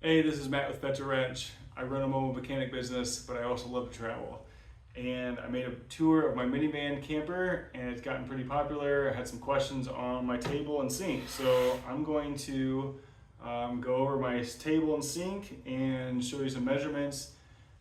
Hey, this is Matt with Fetch a Wrench. I run a mobile mechanic business, but I also love to travel. And I made a tour of my minivan camper, and it's gotten pretty popular. I had some questions on my table and sink, so I'm going to go over my table and sink and show you some measurements,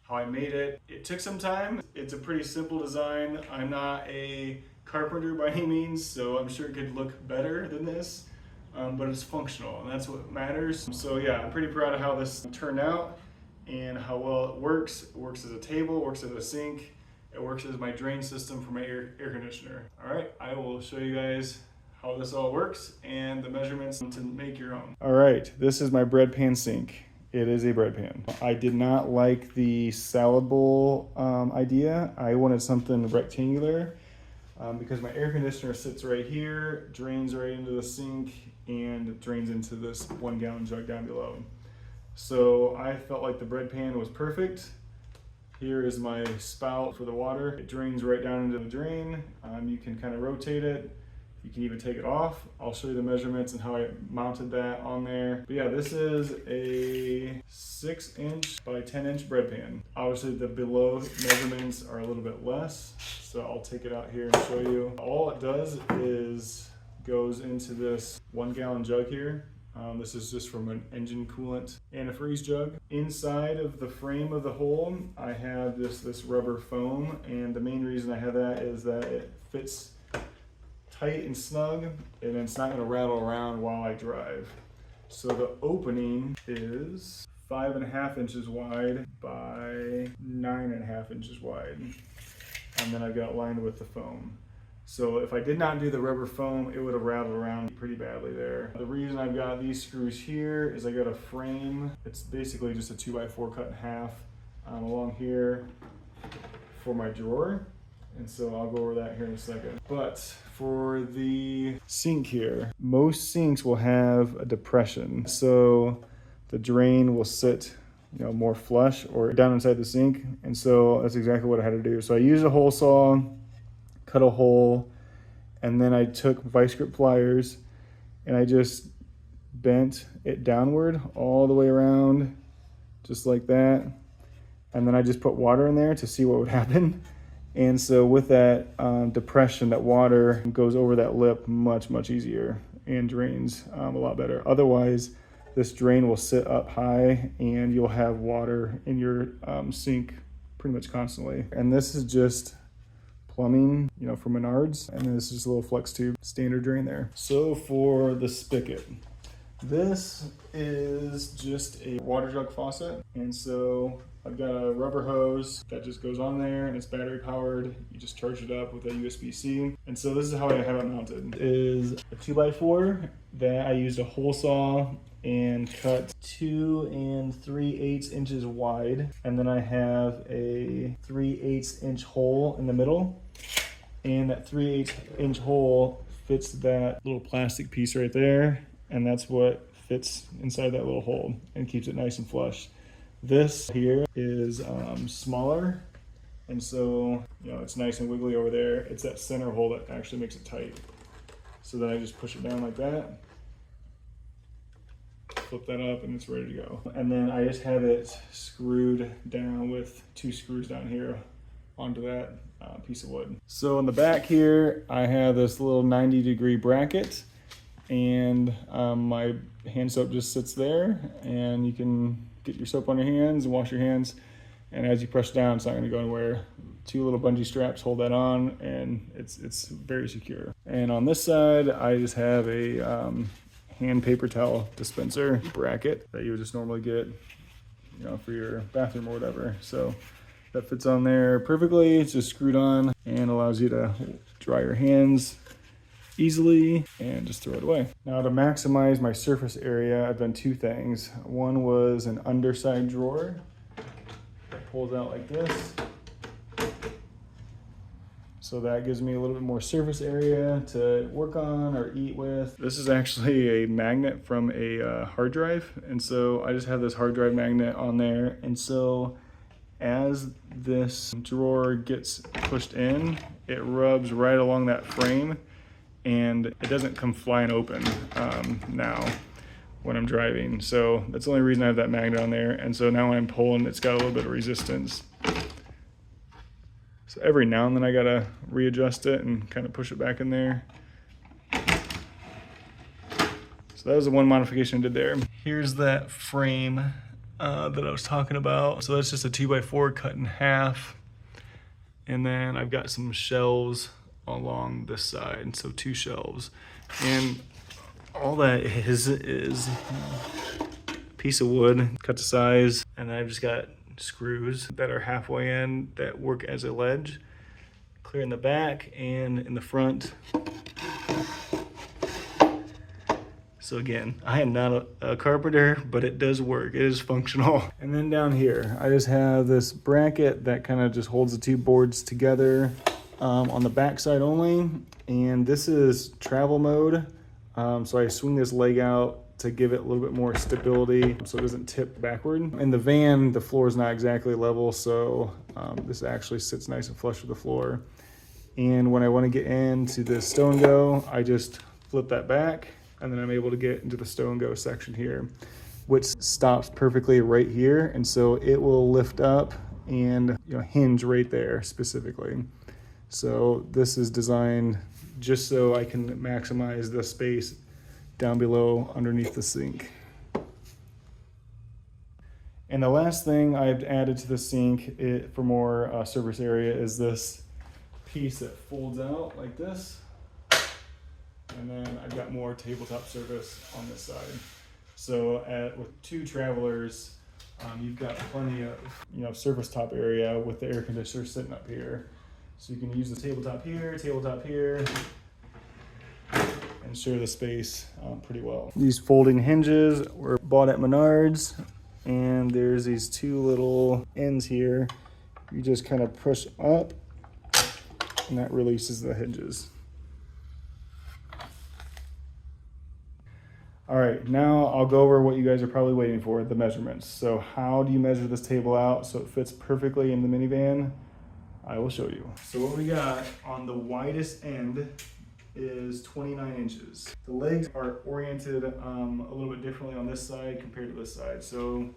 how I made it. It took some time. It's a pretty simple design. I'm not a carpenter by any means, so I'm sure it could look better than this. But it's functional, and that's what matters. So yeah, I'm pretty proud of how this turned out and how well it works. It works as a table, it works as a sink, it works as my drain system for my air conditioner. All right, I will show you guys how this all works and the measurements to make your own. All right, this is my bread pan sink. It is a bread pan. I did not like the salad bowl idea. I wanted something rectangular. Because my air conditioner sits right here, drains right into the sink, and drains into this 1 gallon jug down below. So I felt like the bread pan was perfect. Here is my spout for the water. It drains right down into the drain. You can kind of rotate it. You can even take it off. I'll show you the measurements and how I mounted that on there. But yeah, this is a 6-inch by 10-inch bread pan. Obviously the below measurements are a little bit less, so I'll take it out here and show you. All it does is goes into this 1 gallon jug here. This is just from an engine coolant antifreeze jug. Inside of the frame of the hole, I have this rubber foam, and the main reason I have that is that it fits tight and snug, and it's not going to rattle around while I drive. So the opening is 5.5 inches wide by 9.5 inches wide, and then I've got it lined with the foam. So if I did not do the rubber foam, it would have rattled around pretty badly there. The reason I've got these screws here is I got a frame. It's basically just a 2x4 cut in half along here for my drawer. And so I'll go over that here in a second. But for the sink here, most sinks will have a depression. So the drain will sit, more flush or down inside the sink. And so that's exactly what I had to do. So I used a hole saw, cut a hole, and then I took vice grip pliers and I just bent it downward all the way around, just like that. And then I just put water in there to see what would happen. And so with that depression, that water goes over that lip much easier and drains a lot better. Otherwise, this drain will sit up high and you'll have water in your sink pretty much constantly. And this is just plumbing, from Menards. And this is just a little flex tube, standard drain there. So for the spigot, this is just a water jug faucet. And so I've got a rubber hose that just goes on there, and it's battery powered. You just charge it up with a USB-C. And so this is how I have it mounted. It is a 2x4 that I used a hole saw and cut 2 3/8 inches wide. And then I have a 3/8 inch hole in the middle. And that 3/8 inch hole fits that little plastic piece right there. And that's what fits inside that little hole and keeps it nice and flush. This here is smaller, and so it's nice and wiggly over there. It's that center hole that actually makes it tight. So then I just push it down like that, flip that up, and it's ready to go. And then I just have it screwed down with 2 screws down here onto that piece of wood. So in the back here, I have this little 90-degree bracket, and my hand soap just sits there, and you can get your soap on your hands and wash your hands, and as you press down, it's not going to go anywhere. 2 little bungee straps hold that on, and it's very secure. And on this side, I just have a hand paper towel dispenser bracket that you would just normally get, for your bathroom or whatever. So that fits on there perfectly. It's just screwed on and allows you to dry your hands easily and just throw it away. Now to maximize my surface area, I've done 2 things. One was an underside drawer that pulls out like this. So that gives me a little bit more surface area to work on or eat with. This is actually a magnet from a hard drive. And so I just have this hard drive magnet on there. And so as this drawer gets pushed in, it rubs right along that frame, and it doesn't come flying open now. when I'm driving. So that's the only reason I have that magnet on there. And so now when I'm pulling, it's got a little bit of resistance. So every now and then I gotta readjust it and kind of push it back in there. So that was the one modification I did there. Here's that frame that I was talking about. So that's just a 2x4 cut in half. And then I've got some shelves along this side, so 2 shelves. And all that is a piece of wood cut to size, and I've just got screws that are halfway in that work as a ledge, clear in the back and in the front. So again, I am not a carpenter, but it does work. It is functional. And then down here, I just have this bracket that kind of just holds the 2 boards together on the back side only. And this is travel mode. So I swing this leg out to give it a little bit more stability so it doesn't tip backward. In the van, the floor is not exactly level, so this actually sits nice and flush with the floor. And when I want to get into the stow and go, I just flip that back, and then I'm able to get into the stow and go section here, which stops perfectly right here. And so it will lift up and hinge right there specifically. So this is designed just so I can maximize the space down below underneath the sink. And the last thing I've added to the sink for more surface area is this piece that folds out like this. And then I've got more tabletop surface on this side. So with 2 travelers, you've got plenty of surface top area with the air conditioner sitting up here. So you can use the tabletop here, and share the space pretty well. These folding hinges were bought at Menards, and there's these 2 little ends here. You just kind of push up, and that releases the hinges. All right, now I'll go over what you guys are probably waiting for, the measurements. So how do you measure this table out so it fits perfectly in the minivan? I will show you. So what we got on the widest end is 29 inches. The legs are oriented a little bit differently on this side compared to this side. So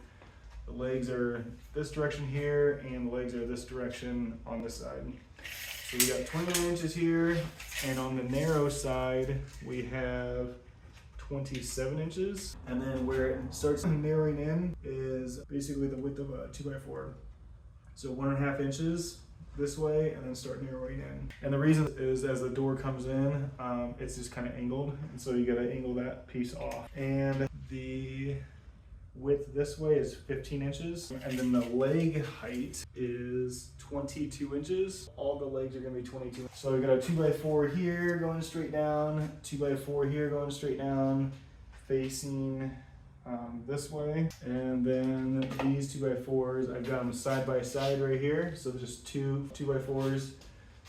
the legs are this direction here, and the legs are this direction on this side. So we got 29 inches here, and on the narrow side, we have 27 inches. And then where it starts narrowing in is basically the width of a 2x4. So 1.5 inches this way, and then start narrowing in. And the reason is as the door comes in, it's just kind of angled, and so you gotta angle that piece off. And the width this way is 15 inches, and then the leg height is 22 inches. All the legs are gonna be 22. So we got a 2x4 here going straight down, 2x4 here going straight down, facing this way. And then these 2x4s, I've got them side by side right here. So just 2x4s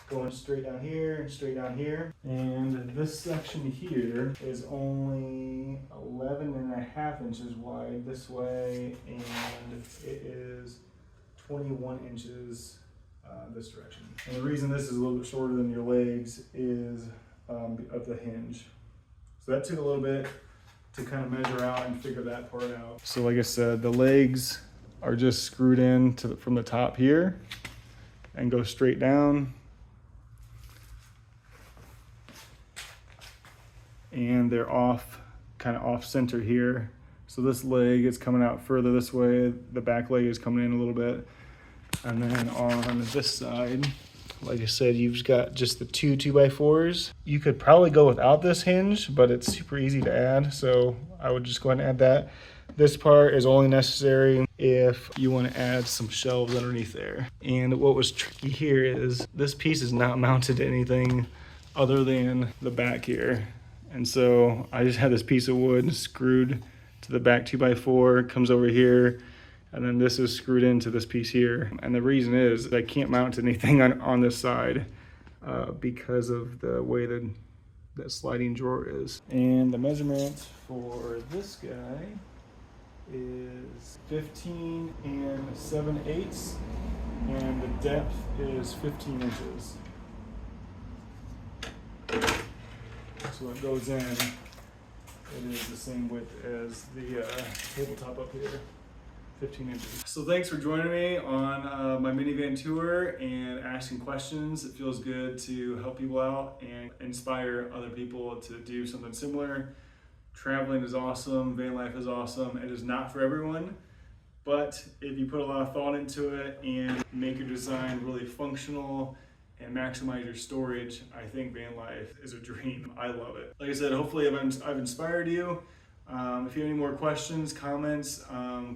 going straight down here and straight down here. And this section here is only 11.5 inches wide this way, and it is 21 inches this direction. And the reason this is a little bit shorter than your legs is of the hinge. So that took a little bit to kind of measure out and figure that part out. So like I said, the legs are just screwed in from the top here and go straight down. And they're kind of off center here. So this leg is coming out further this way. The back leg is coming in a little bit. And then on this side, like I said, you've got just the 2x4s. You could probably go without this hinge, but it's super easy to add, so I would just go ahead and add that. This part is only necessary if you want to add some shelves underneath there. And what was tricky here is this piece is not mounted to anything other than the back here. And so I just had this piece of wood screwed to the back 2x4, comes over here, and then this is screwed into this piece here. And the reason is I can't mount anything on this side because of the way that sliding drawer is. And the measurement for this guy is 15 7/8, and the depth is 15 inches. So it goes in It is the same width as the tabletop up here, 15 inches. So thanks for joining me on my minivan tour and asking questions. It feels good to help people out and inspire other people to do something similar. Traveling is awesome, van life is awesome. It is not for everyone, but if you put a lot of thought into it and make your design really functional and maximize your storage, I think van life is a dream. I love it. Like I said, hopefully I've inspired you. If you have any more questions, comments,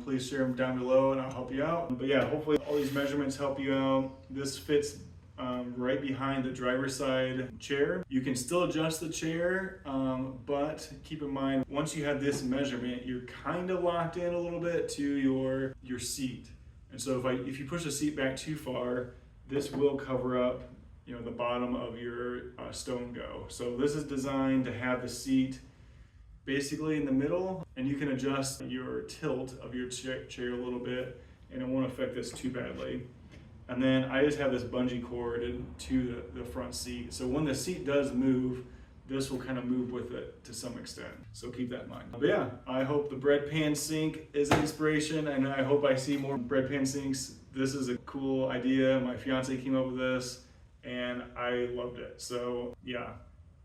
please share them down below and I'll help you out. But yeah, hopefully all these measurements help you out. This fits right behind the driver's side chair. You can still adjust the chair, but keep in mind, once you have this measurement, you're kind of locked in a little bit to your seat. And so if you push the seat back too far, this will cover up, the bottom of your stone go. So this is designed to have the seat basically in the middle, and you can adjust your tilt of your chair a little bit, and it won't affect this too badly. And then I just have this bungee cord to the front seat. So when the seat does move, this will kind of move with it to some extent. So keep that in mind. But yeah, I hope the bread pan sink is an inspiration, and I hope I see more bread pan sinks. This is a cool idea. My fiance came up with this and I loved it. So yeah,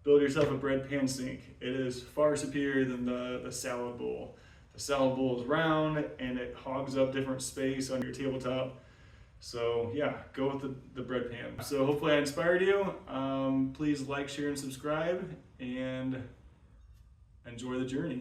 build yourself a bread pan sink. It is far superior than the salad bowl. The salad bowl is round and it hogs up different space on your tabletop. So yeah, go with the bread pan. So hopefully I inspired you. Please like, share, and subscribe, and enjoy the journey.